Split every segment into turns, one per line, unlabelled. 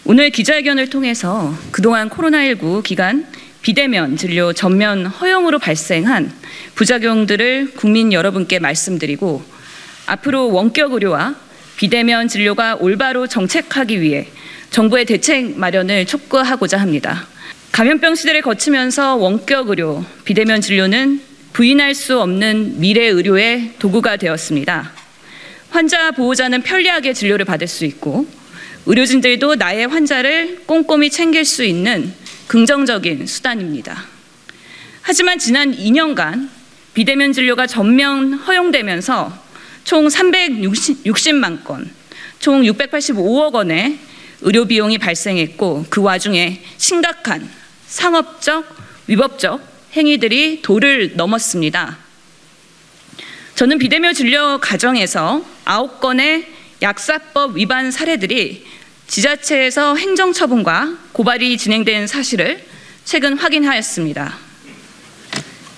오늘 기자회견을 통해서 그동안 코로나19 기간 비대면 진료 전면 허용으로 발생한 부작용들을 국민 여러분께 말씀드리고 앞으로 원격 의료와 비대면 진료가 올바로 정책하기 위해 정부의 대책 마련을 촉구하고자 합니다. 감염병 시대를 거치면서 원격 의료, 비대면 진료는 부인할 수 없는 미래 의료의 도구가 되었습니다. 환자 보호자는 편리하게 진료를 받을 수 있고 의료진들도 나의 환자를 꼼꼼히 챙길 수 있는 긍정적인 수단입니다. 하지만 지난 2년간 비대면 진료가 전면 허용되면서 총 360만 건, 총 685억 원의 의료 비용이 발생했고 그 와중에 심각한 상업적, 위법적 행위들이 도를 넘었습니다. 저는 비대면 진료 과정에서 9건의 약사법 위반 사례들이 지자체에서 행정처분과 고발이 진행된 사실을 최근 확인하였습니다.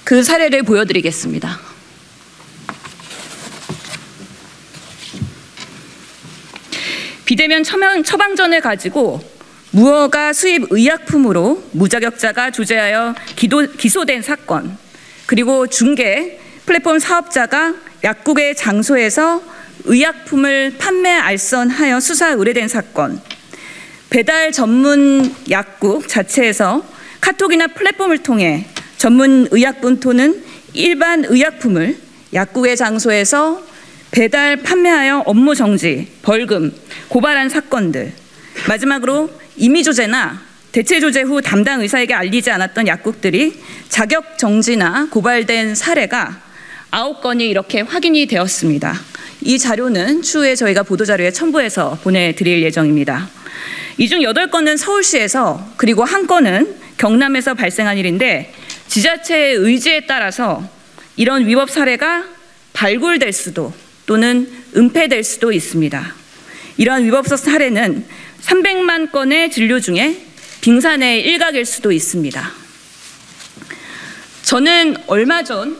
그 사례를 보여드리겠습니다. 비대면 처방전을 가지고 무허가 수입 의약품으로 무자격자가 조제하여 기소된 사건, 그리고 중개 플랫폼 사업자가 약국의 장소에서 의약품을 판매 알선하여 수사 의뢰된 사건, 배달 전문 약국 자체에서 카톡이나 플랫폼을 통해 전문 의약품 또는 일반 의약품을 약국의 장소에서 배달 판매하여 업무 정지, 벌금, 고발한 사건들, 마지막으로 임의 조제나 대체 조제 후 담당 의사에게 알리지 않았던 약국들이 자격 정지나 고발된 사례가 9건이 이렇게 확인이 되었습니다. 이 자료는 추후에 저희가 보도자료에 첨부해서 보내드릴 예정입니다. 이 중 8건은 서울시에서, 그리고 1건은 경남에서 발생한 일인데 지자체의 의지에 따라서 이런 위법 사례가 발굴될 수도 또는 은폐될 수도 있습니다. 이러한 위법 사례는 300만 건의 진료 중에 빙산의 일각일 수도 있습니다. 저는 얼마 전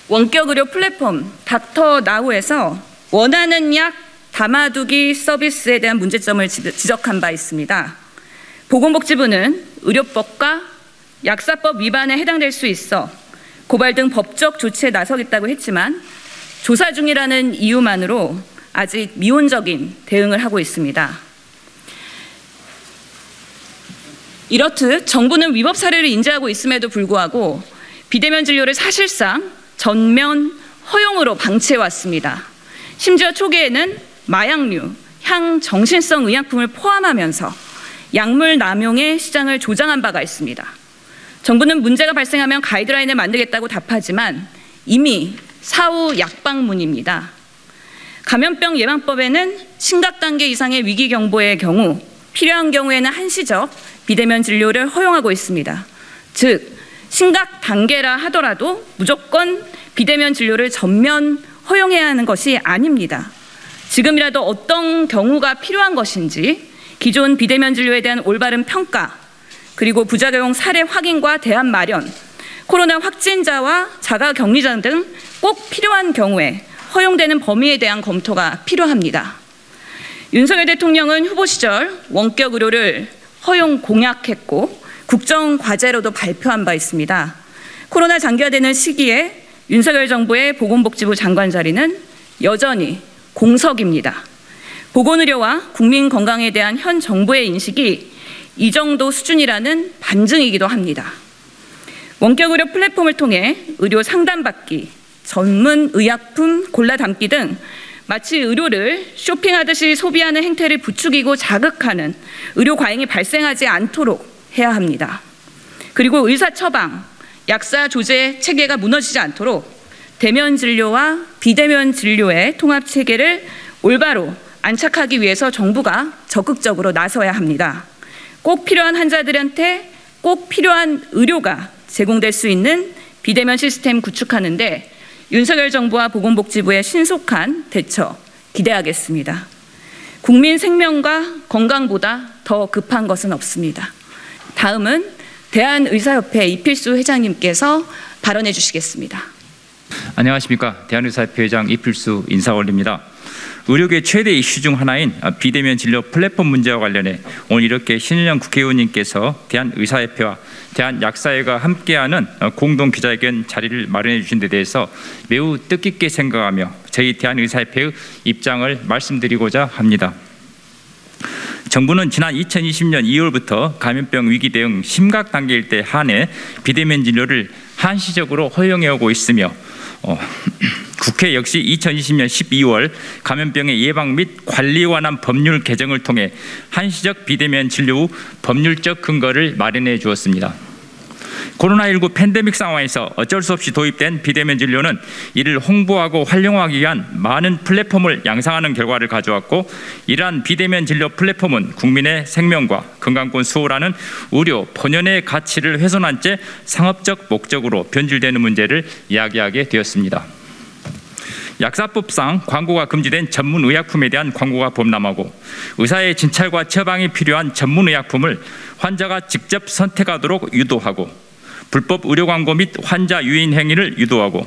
원격 의료 플랫폼 닥터나우에서 원하는 약 담아두기 서비스에 대한 문제점을 지적한 바 있습니다. 보건복지부는 의료법과 약사법 위반에 해당될 수 있어 고발 등 법적 조치에 나서겠다고 했지만 조사 중이라는 이유만으로 아직 미온적인 대응을 하고 있습니다. 이렇듯 정부는 위법 사례를 인지하고 있음에도 불구하고 비대면 진료를 사실상 전면 허용으로 방치해왔습니다. 심지어 초기에는 마약류, 향정신성 의약품을 포함하면서 약물 남용의 시장을 조장한 바가 있습니다. 정부는 문제가 발생하면 가이드라인을 만들겠다고 답하지만 이미 사후 약방문입니다. 감염병 예방법에는 심각 단계 이상의 위기 경보의 경우 필요한 경우에는 한시적 비대면 진료를 허용하고 있습니다. 즉 심각 단계라 하더라도 무조건 비대면 진료를 전면 허용해야 하는 것이 아닙니다. 지금이라도 어떤 경우가 필요한 것인지 기존 비대면 진료에 대한 올바른 평가, 그리고 부작용 사례 확인과 대안 마련, 코로나 확진자와 자가격리자 등 꼭 필요한 경우에 허용되는 범위에 대한 검토가 필요합니다. 윤석열 대통령은 후보 시절 원격 의료를 허용 공약했고 국정과제로도 발표한 바 있습니다. 코로나 장기화되는 시기에 윤석열 정부의 보건복지부 장관 자리는 여전히 공석입니다. 보건의료와 국민 건강에 대한 현 정부의 인식이 이 정도 수준이라는 반증이기도 합니다. 원격 의료 플랫폼을 통해 의료 상담받기, 전문 의약품 골라 담기 등 마치 의료를 쇼핑하듯이 소비하는 행태를 부추기고 자극하는 의료 과잉이 발생하지 않도록 해야 합니다. 그리고 의사 처방, 약사 조제 체계가 무너지지 않도록 대면 진료와 비대면 진료의 통합 체계를 올바로 안착하기 위해서 정부가 적극적으로 나서야 합니다. 꼭 필요한 환자들한테 꼭 필요한 의료가 제공될 수 있는 비대면 시스템 구축하는 데 윤석열 정부와 보건복지부의 신속한 대처 기대하겠습니다. 국민 생명과 건강보다 더 급한 것은 없습니다. 다음은 대한의사협회 이필수 회장님께서 발언해 주시겠습니다.
안녕하십니까. 대한의사협회 회장 이필수 인사 올립니다. 의료계 최대 이슈 중 하나인 비대면 진료 플랫폼 문제와 관련해 오늘 이렇게 신은영 국회의원님께서 대한의사협회와 대한약사회가 함께하는 공동 기자회견 자리를 마련해 주신 데 대해서 매우 뜻깊게 생각하며 저희 대한의사협회의 입장을 말씀드리고자 합니다. 정부는 지난 2020년 2월부터 감염병 위기 대응 심각 단계일 때 한해 비대면 진료를 한시적으로 허용해 오고 있으며 국회 역시 2020년 12월 감염병의 예방 및 관리에 관한 법률 개정을 통해 한시적 비대면 진료 후 법률적 근거를 마련해 주었습니다. 코로나19 팬데믹 상황에서 어쩔 수 없이 도입된 비대면 진료는 이를 홍보하고 활용하기 위한 많은 플랫폼을 양성하는 결과를 가져왔고, 이러한 비대면 진료 플랫폼은 국민의 생명과 건강권 수호라는 의료 본연의 가치를 훼손한 채 상업적 목적으로 변질되는 문제를 이야기하게 되었습니다. 약사법상 광고가 금지된 전문의약품에 대한 광고가 범람하고, 의사의 진찰과 처방이 필요한 전문의약품을 환자가 직접 선택하도록 유도하고, 불법 의료 광고 및 환자 유인 행위를 유도하고,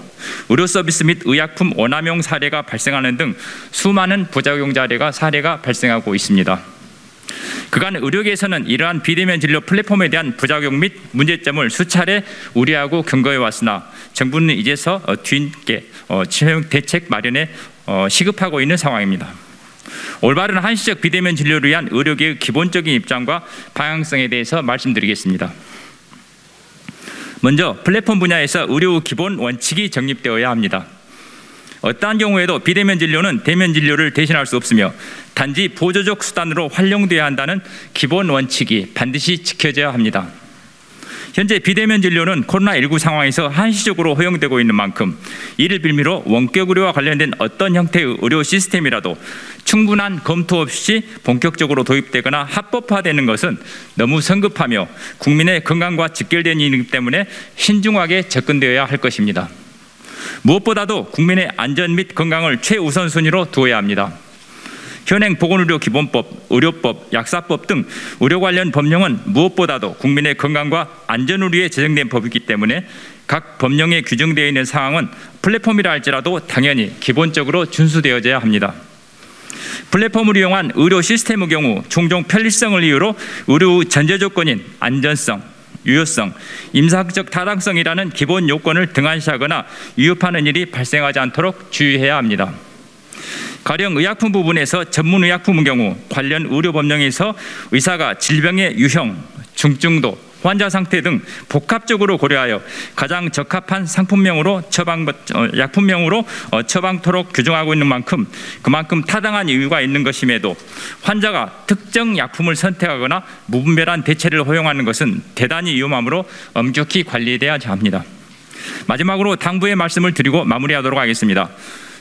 의료 서비스 및 의약품 오남용 사례가 발생하는 등 수많은 부작용 사례가 발생하고 있습니다. 그간 의료계에서는 이러한 비대면 진료 플랫폼에 대한 부작용 및 문제점을 수차례 우려하고 경고해 왔으나 정부는 이제서 뒤늦게 대책 마련에 시급하고 있는 상황입니다. 올바른 한시적 비대면 진료를 위한 의료계의 기본적인 입장과 방향성에 대해서 말씀드리겠습니다. 먼저 플랫폼 분야에서 의료 기본 원칙이 정립되어야 합니다. 어떠한 경우에도 비대면 진료는 대면 진료를 대신할 수 없으며 단지 보조적 수단으로 활용되어야 한다는 기본 원칙이 반드시 지켜져야 합니다. 현재 비대면 진료는 코로나19 상황에서 한시적으로 허용되고 있는 만큼 이를 빌미로 원격 의료와 관련된 어떤 형태의 의료 시스템이라도 충분한 검토 없이 본격적으로 도입되거나 합법화되는 것은 너무 성급하며 국민의 건강과 직결된 일이기 때문에 신중하게 접근되어야 할 것입니다. 무엇보다도 국민의 안전 및 건강을 최우선 순위로 두어야 합니다. 현행 보건의료기본법, 의료법, 약사법 등 의료 관련 법령은 무엇보다도 국민의 건강과 안전을 위해 제정된 법이기 때문에 각 법령에 규정되어 있는 사항은 플랫폼이라 할지라도 당연히 기본적으로 준수되어져야 합니다. 플랫폼을 이용한 의료 시스템의 경우 종종 편리성을 이유로 의료 전제 조건인 안전성, 유효성, 임상적 타당성이라는 기본 요건을 등한시하거나 위협하는 일이 발생하지 않도록 주의해야 합니다. 가령 의약품 부분에서 전문의약품의 경우 관련 의료 법령에서 의사가 질병의 유형, 중증도, 환자 상태 등 복합적으로 고려하여 가장 적합한 상품명으로 약품명으로 처방토록 규정하고 있는 만큼 그만큼 타당한 이유가 있는 것임에도 환자가 특정 약품을 선택하거나 무분별한 대체를 허용하는 것은 대단히 위험하므로 엄격히 관리돼야 합니다. 마지막으로 당부의 말씀을 드리고 마무리하도록 하겠습니다.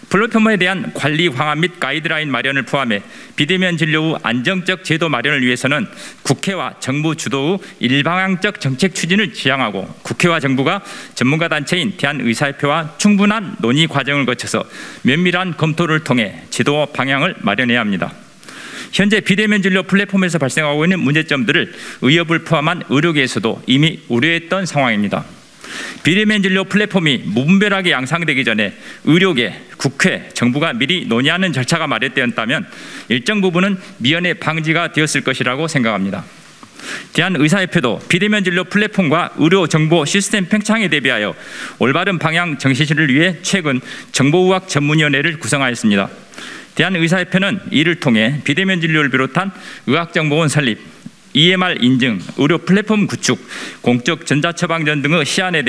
플랫폼에 대한 관리 방안 및 가이드라인 마련을 포함해 비대면 진료 후 안정적 제도 마련을 위해서는 국회와 정부 주도 후 일방향적 정책 추진을 지향하고 국회와 정부가 전문가 단체인 대한의사협회와 충분한 논의 과정을 거쳐서 면밀한 검토를 통해 제도 방향을 마련해야 합니다. 현재 비대면 진료 플랫폼에서 발생하고 있는 문제점들을 의협을 포함한 의료계에서도 이미 우려했던 상황입니다. 비대면 진료 플랫폼이 무분별하게 양상되기 전에 의료계, 국회, 정부가 미리 논의하는 절차가 마련되었다면 일정 부분은 미연에 방지가 되었을 것이라고 생각합니다. 대한의사협회도 비대면 진료 플랫폼과 의료 정보 시스템 팽창에 대비하여 올바른 방향 정실을 위해 최근 정보의학 전문위원회를 구성하였습니다. 대한의사협회는 이를 통해 비대면 진료를 비롯한 의학정보원 설립, EMR 인증, 의료 플랫폼 구축, 공적 전자처방전 등의 사안에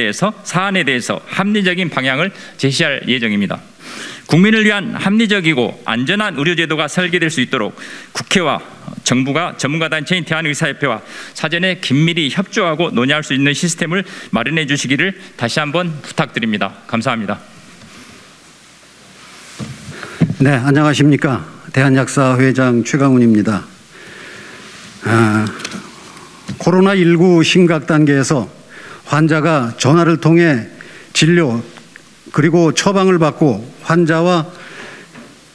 대해서 합리적인 방향을 제시할 예정입니다. 국민을 위한 합리적이고 안전한 의료제도가 설계될 수 있도록 국회와 정부가 전문가 단체인 대한의사협회와 사전에 긴밀히 협조하고 논의할 수 있는 시스템을 마련해 주시기를 다시 한번 부탁드립니다. 감사합니다.
네, 안녕하십니까. 대한약사회장 최강훈입니다. 코로나19 심각 단계에서 환자가 전화를 통해 진료 그리고 처방을 받고 환자와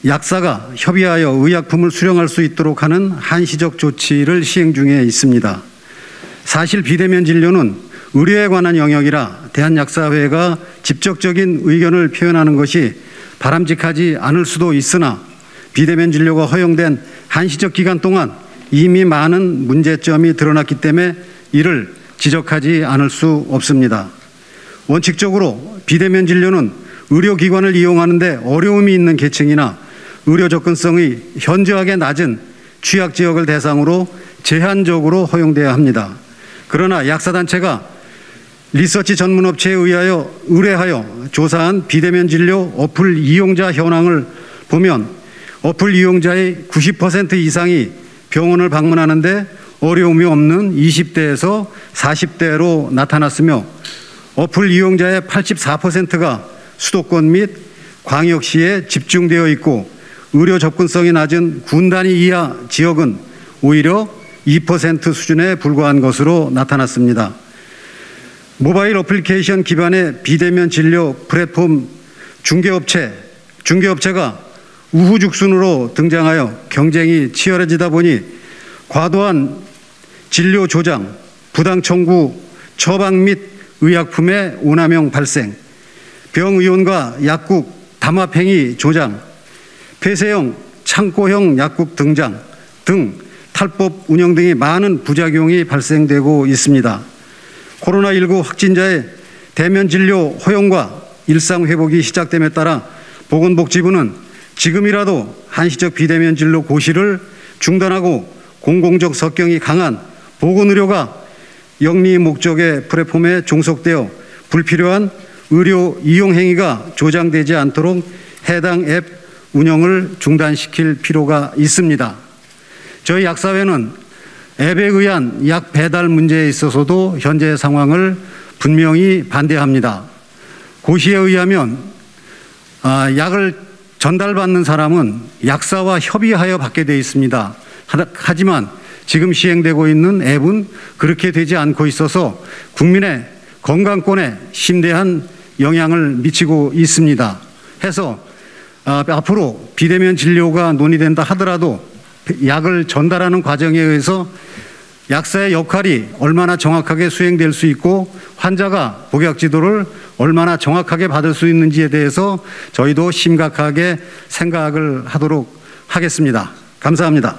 약사가 협의하여 의약품을 수령할 수 있도록 하는 한시적 조치를 시행 중에 있습니다. 사실 비대면 진료는 의료에 관한 영역이라 대한약사회가 직접적인 의견을 표현하는 것이 바람직하지 않을 수도 있으나 비대면 진료가 허용된 한시적 기간 동안 이미 많은 문제점이 드러났기 때문에 이를 지적하지 않을 수 없습니다. 원칙적으로 비대면 진료는 의료기관을 이용하는데 어려움이 있는 계층이나 의료 접근성이 현저하게 낮은 취약지역을 대상으로 제한적으로 허용돼야 합니다. 그러나 약사단체가 리서치 전문업체에 의뢰하여 조사한 비대면 진료 어플 이용자 현황을 보면 어플 이용자의 90% 이상이 병원을 방문하는데 어려움이 없는 20대에서 40대로 나타났으며 어플 이용자의 84%가 수도권 및 광역시에 집중되어 있고 의료 접근성이 낮은 군 단위 이하 지역은 오히려 2% 수준에 불과한 것으로 나타났습니다. 모바일 어플리케이션 기반의 비대면 진료 플랫폼 중개업체가 우후죽순으로 등장하여 경쟁이 치열해지다 보니 과도한 진료 조장, 부당 청구, 처방 및 의약품의 오남용 발생, 병의원과 약국 담합행위 조장, 폐쇄형, 창고형 약국 등장 등 탈법 운영 등의 많은 부작용이 발생되고 있습니다. 코로나19 확진자의 대면 진료 허용과 일상 회복이 시작됨에 따라 보건복지부는 지금이라도 한시적 비대면 진료 고시를 중단하고 공공적 석경이 강한 보건의료가 영리 목적의 플랫폼에 종속되어 불필요한 의료 이용 행위가 조장되지 않도록 해당 앱 운영을 중단시킬 필요가 있습니다. 저희 약사회는 앱에 의한 약 배달 문제에 있어서도 현재 상황을 분명히 반대합니다. 고시에 의하면 약을 전달받는 사람은 약사와 협의하여 받게 되어 있습니다. 하지만 지금 시행되고 있는 앱은 그렇게 되지 않고 있어서 국민의 건강권에 심대한 영향을 미치고 있습니다. 해서 앞으로 비대면 진료가 논의된다 하더라도 약을 전달하는 과정에 의해서 약사의 역할이 얼마나 정확하게 수행될 수 있고 환자가 복약 지도를 얼마나 정확하게 받을 수 있는지에 대해서 저희도 심각하게 생각을 하도록 하겠습니다. 감사합니다.